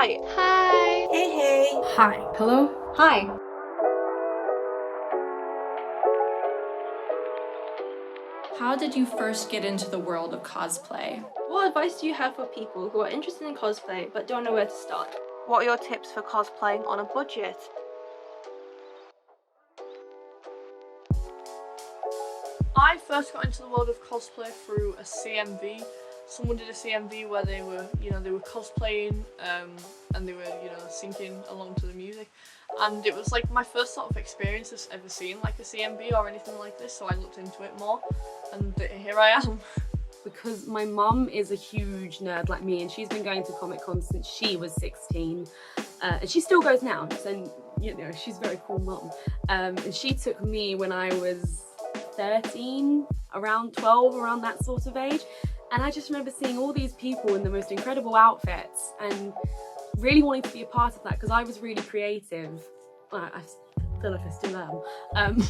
Hi. Hi. Hey, hey. Hi. Hello. Hi. How did you first get into the world of cosplay? What advice do you have for people who are interested in cosplay but don't know where to start? What are your tips for cosplaying on a budget? I first got into the world of cosplay through a CMV. Someone did a CMV where they were cosplaying and they were, singing along to the music. And it was like my first sort of experience of ever seeing like a CMV or anything like this, so I looked into it more and here I am. Because my mum is a huge nerd like me, and she's been going to Comic-Con since she was 16, and she still goes now, so she's a very cool mum. And she took me when I was 13, around 12, around that sort of age, and I just remember seeing all these people in the most incredible outfits and really wanting to be a part of that because I was really creative. Well, I feel like I still am,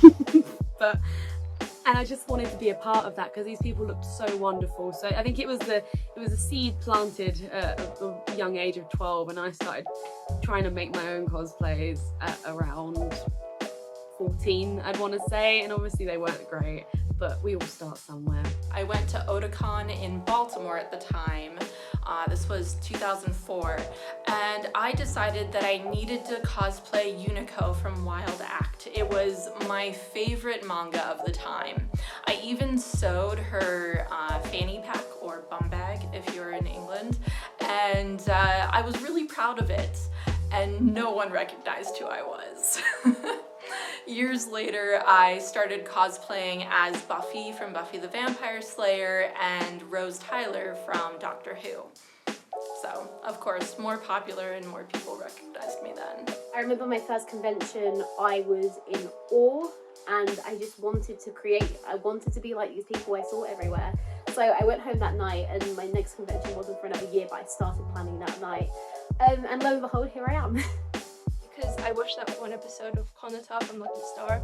and I just wanted to be a part of that because these people looked so wonderful. So I think it was a seed planted at the young age of 12, and I started trying to make my own cosplays at around 14, I'd want to say, and obviously they weren't great, but we all start somewhere. I went to Otakon in Baltimore at the time. This was 2004, and I decided that I needed to cosplay Unico from Wild Act. It was my favorite manga of the time. I even sewed her fanny pack or bum bag if you're in England, and I was really proud of it, and no one recognized who I was. Years later, I started cosplaying as Buffy from Buffy the Vampire Slayer and Rose Tyler from Doctor Who. So, of course, more popular and more people recognized me then. I remember my first convention, I was in awe and I just wanted to create. I wanted to be like these people I saw everywhere. So I went home that night, and my next convention wasn't for another year, but I started planning that night. And lo and behold, here I am. Because I watched that one episode of Konata from Lucky Star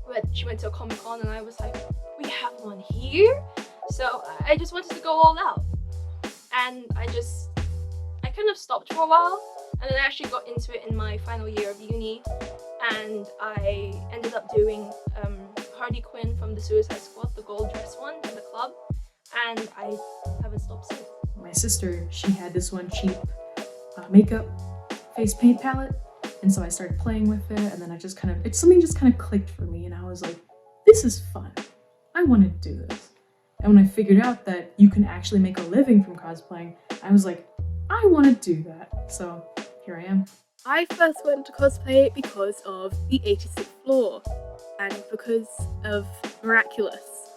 where she went to a Comic-Con, and I was like, we have one here? So I just wanted to go all out. And I kind of stopped for a while, and then I actually got into it in my final year of uni, and I ended up doing Harley Quinn from the Suicide Squad, the gold dress one in the club, and I haven't stopped since. My sister, she had this one cheap makeup face paint palette, and so I started playing with it, and then something just kind of clicked for me, and I was like, this is fun. I want to do this. And when I figured out that you can actually make a living from cosplaying, I was like, I want to do that. So here I am. I first went to cosplay because of the 86th floor and because of Miraculous.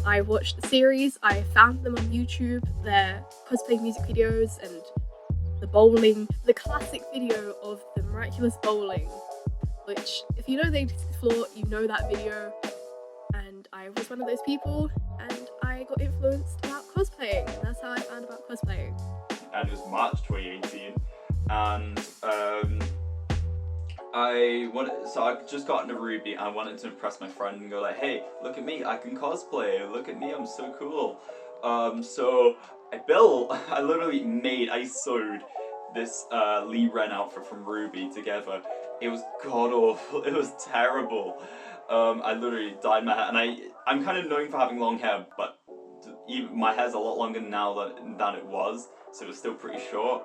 I watched the series, I found them on YouTube, their cosplay music videos and the bowling, the classic video of the Miraculous bowling, which if you know the 86th floor, you know that video. And I was one of those people, and I got influenced about cosplaying. That's how I found about cosplaying. And it was March 2018, and I just got into Ruby, and I wanted to impress my friend and go like, hey, look at me, I can cosplay, look at me, I'm so cool. So I sewed this Lee Ren outfit from Ruby together. It was god awful, it was terrible. I literally dyed my hair, and I'm kind of known for having long hair, but even my hair's a lot longer now than it was, so it was still pretty short.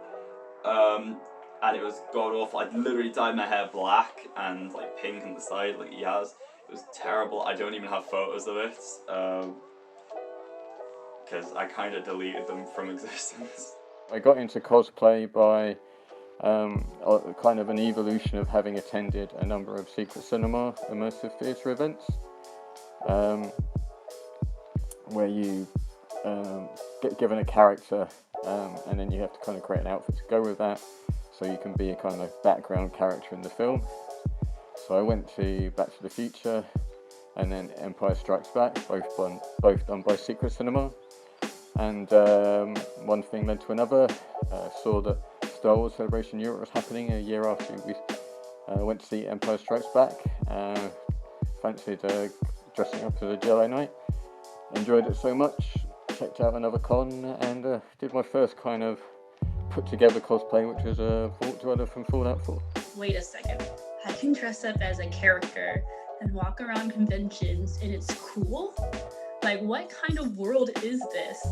And it was god awful. I literally dyed my hair black and like pink on the side like Yaz. It was terrible. I don't even have photos of it, because I kind of deleted them from existence. I got into cosplay by kind of an evolution of having attended a number of secret cinema immersive theatre events, where you get given a character and then you have to kind of create an outfit to go with that, so you can be a kind of background character in the film. So I went to Back to the Future and then Empire Strikes Back, both done by Secret Cinema. And one thing led to another. Saw that Star Wars Celebration Europe was happening a year after we went to see Empire Strikes Back. Fancied dressing up as a Jedi Knight. Enjoyed it so much. Checked out another con and did my first kind of put together cosplay, which was Vault Dweller from Fallout 4. Wait a second. I can dress up as a character and walk around conventions and it's cool? Like, what kind of world is this?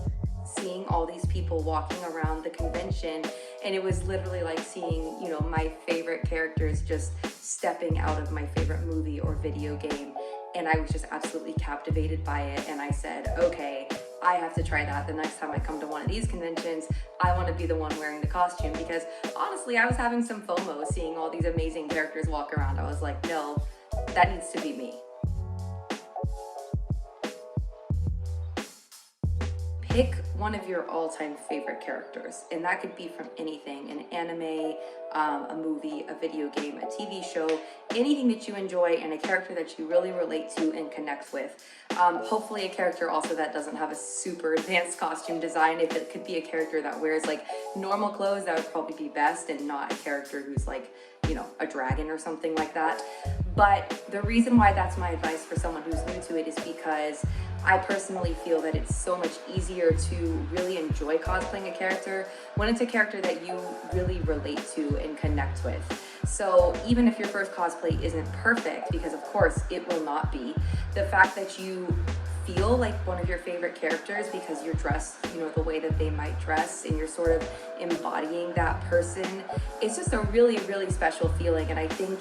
Seeing all these people walking around the convention, and it was literally like seeing, you know, my favorite characters just stepping out of my favorite movie or video game, and I was just absolutely captivated by it. And I said, okay, I have to try that the next time I come to one of these conventions. I want to be the one wearing the costume, because honestly, I was having some FOMO seeing all these amazing characters walk around. I was like, no, that needs to be me. Pick one of your all-time favorite characters, and that could be from anything, an anime, a movie, a video game, a TV show, anything that you enjoy, and a character that you really relate to and connect with. Hopefully a character also that doesn't have a super advanced costume design. If it could be a character that wears like normal clothes, that would probably be best, and not a character who's like, you know, a dragon or something like that. But the reason why that's my advice for someone who's new to it is because I personally feel that it's so much easier to really enjoy cosplaying a character when it's a character that you really relate to and connect with. So even if your first cosplay isn't perfect, because of course it will not be, the fact that you feel like one of your favorite characters because you're dressed, you know, the way that they might dress, and you're sort of embodying that person, it's just a really, really special feeling. And I think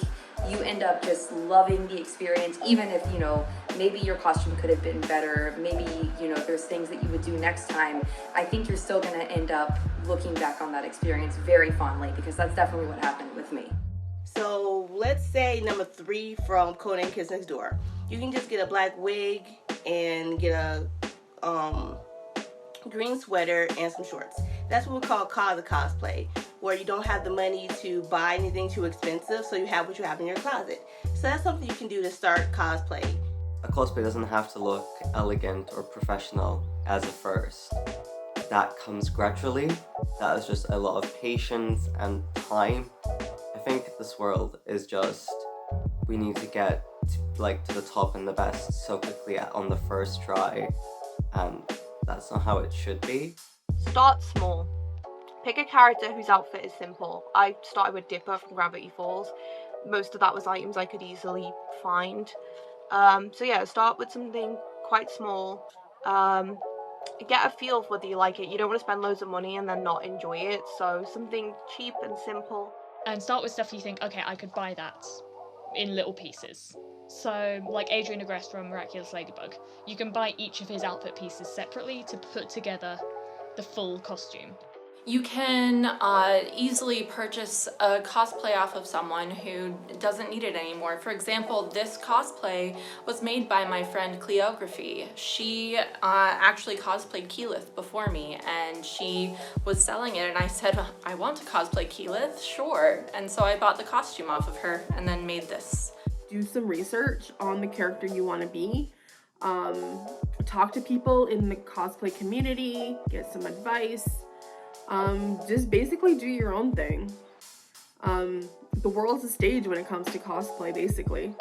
you end up just loving the experience, even if, you know, maybe your costume could have been better, maybe, you know, there's things that you would do next time. I think you're still gonna end up looking back on that experience very fondly, because that's definitely what happened with me. So let's say number 3 from Codename Kids Next Door. You can just get a black wig and get a green sweater and some shorts. That's what we call cosplay, where you don't have the money to buy anything too expensive, so you have what you have in your closet. So that's something you can do to start cosplay. A cosplay doesn't have to look elegant or professional as a first. That comes gradually. That is just a lot of patience and time. I think this world is just, we need to get to the top and the best so quickly on the first try, and that's not how it should be. Start small. Pick a character whose outfit is simple. I started with Dipper from Gravity Falls. Most of that was items I could easily find. So yeah, start with something quite small. Get a feel for whether you like it. You don't want to spend loads of money and then not enjoy it, so something cheap and simple. And start with stuff you think, okay, I could buy that in little pieces. So, like Adrien Agreste from Miraculous Ladybug, you can buy each of his outfit pieces separately to put together the full costume. You can easily purchase a cosplay off of someone who doesn't need it anymore. For example, this cosplay was made by my friend Cleography. She actually cosplayed Keyleth before me, and she was selling it, and I said, I want to cosplay Keyleth, sure. And so I bought the costume off of her and then made this. Do some research on the character you want to be. Talk to people in the cosplay community, get some advice. Just basically do your own thing. The world's a stage when it comes to cosplay, basically.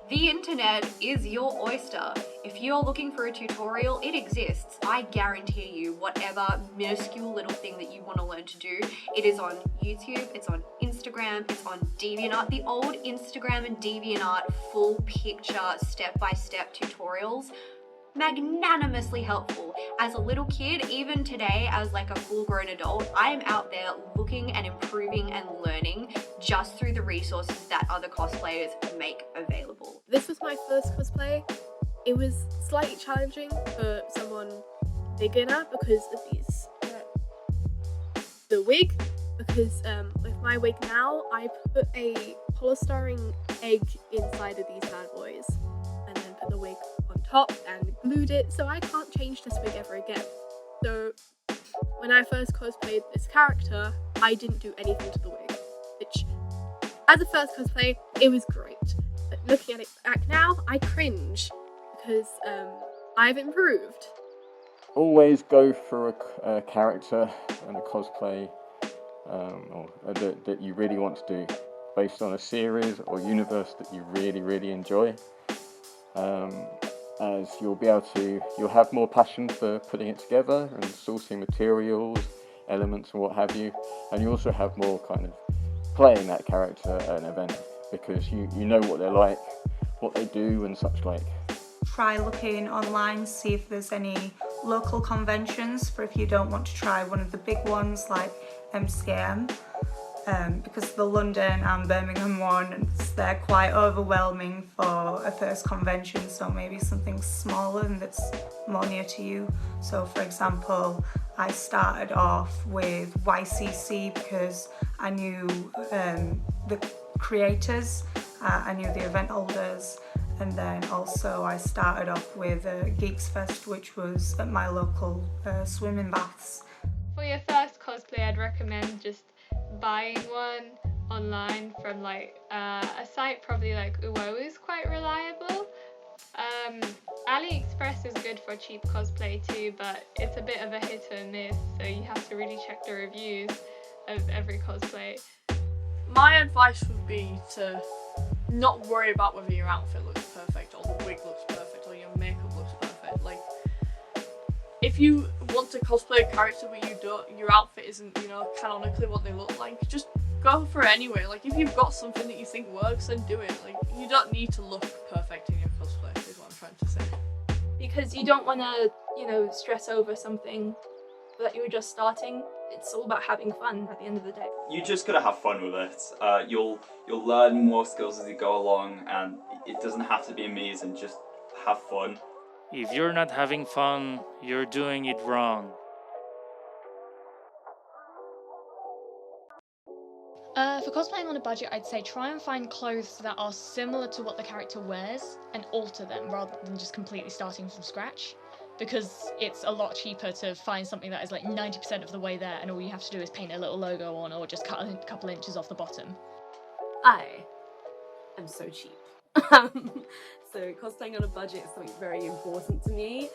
The internet is your oyster. If you're looking for a tutorial, it exists. I guarantee you, whatever minuscule little thing that you want to learn to do, it is on YouTube, it's on Instagram, it's on DeviantArt. The old Instagram and DeviantArt full picture step-by-step tutorials, magnanimously helpful. As a little kid, even today as like a full-grown adult, I am out there looking and improving and learning just through the resources that other cosplayers make available. This was my first cosplay. It was slightly challenging for someone beginner because of these the wig, because with my wig now I put a polystyrene egg inside of these bad boys and then put the wig on top and glued it, so I can't change this wig ever again. So when I first cosplayed this character, I didn't do anything to the wig, which as a first cosplay, it was great. But looking at it back now, I cringe because I've improved. Always go for a character and a cosplay that you really want to do, based on a series or universe that you really, really enjoy. As you'll have more passion for putting it together and sourcing materials elements and what have you, and you also have more kind of playing that character at an event because you know what they're like, what they do and such like. Try looking online, see if there's any local conventions for if you don't want to try one of the big ones like MCM, because the London and Birmingham ones, they're quite overwhelming for a first convention, so maybe something smaller and that's more near to you. So for example, I started off with YCC because I knew the creators, I knew the event holders, and then also I started off with Geeks Fest, which was at my local swimming baths. For your first cosplay, I'd recommend just buying one online from like a site probably like Uwo is quite reliable. AliExpress is good for cheap cosplay too, but it's a bit of a hit or miss, so you have to really check the reviews of every cosplay. My advice would be to not worry about whether your outfit looks perfect or the wig looks perfect or your makeup looks perfect. Like, if you want to cosplay a character but your outfit isn't, canonically what they look like, just go for it anyway. Like, if you've got something that you think works, then do it. Like, you don't need to look perfect in your cosplay, is what I'm trying to say. Because you don't want to, stress over something that you were just starting. It's all about having fun at the end of the day. You just gotta have fun with it. You'll learn more skills as you go along, and it doesn't have to be amazing, just have fun. If you're not having fun, you're doing it wrong. For cosplaying on a budget, I'd say try and find clothes that are similar to what the character wears and alter them rather than just completely starting from scratch, because it's a lot cheaper to find something that is like 90% of the way there and all you have to do is paint a little logo on or just cut a couple inches off the bottom. I am so cheap. So cosplaying on a budget is something very important to me.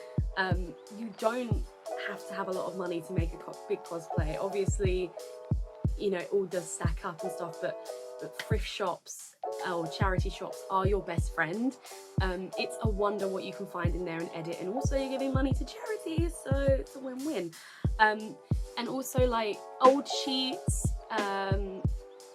You don't have to have a lot of money to make a big cosplay. Obviously, it all does stack up and stuff, but thrift shops or charity shops are your best friend. It's a wonder what you can find in there and edit, and also you're giving money to charities, so it's a win-win. And also like old sheets,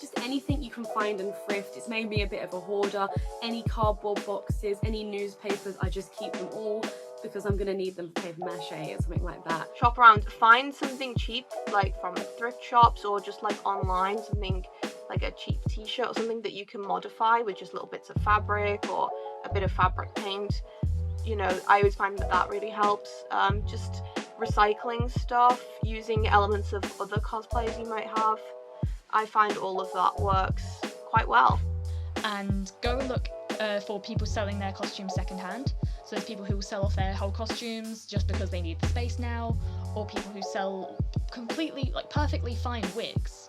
just anything you can find and thrift. It's made me a bit of a hoarder. Any cardboard boxes, any newspapers, I just keep them all because I'm gonna need them for paper mache or something like that. Shop around, find something cheap, like from thrift shops or just like online, something like a cheap t-shirt or something that you can modify with just little bits of fabric or a bit of fabric paint. I always find that really helps. Just recycling stuff, using elements of other cosplays you might have. I find all of that works quite well. And go and look for people selling their costumes secondhand. So there's people who will sell off their whole costumes just because they need the space now, or people who sell completely, perfectly fine wigs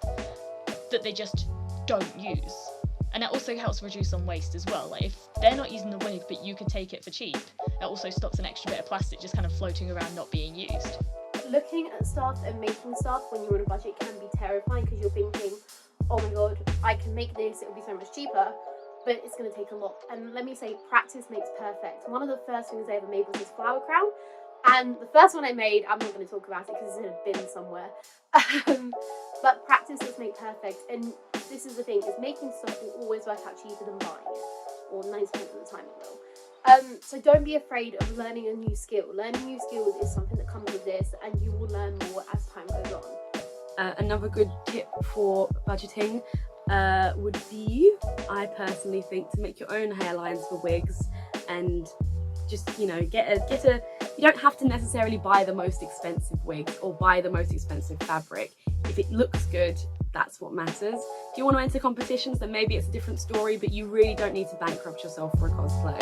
that they just don't use. And that also helps reduce on waste as well. Like, if they're not using the wig but you can take it for cheap, it also stops an extra bit of plastic just kind of floating around not being used. Looking at stuff and making stuff when you're on a budget can be terrifying because you're thinking, oh my god, I can make this, it'll be so much cheaper, but it's going to take a lot. And let me say, practice makes perfect. One of the first things I ever made was this flower crown, and the first one I made, I'm not going to talk about it because it's in a bin somewhere, but practice does make perfect. And this is the thing, is making stuff will always work out cheaper than buying it, or 90% of the time it will. So don't be afraid of learning a new skill. Learning new skills is something that comes with this, and you will learn more as time goes on. Another good tip for budgeting would be, I personally think, to make your own hairlines for wigs, and just get a. You don't have to necessarily buy the most expensive wig or buy the most expensive fabric. If it looks good, that's what matters. If you want to enter competitions, then maybe it's a different story, but you really don't need to bankrupt yourself for a cosplay.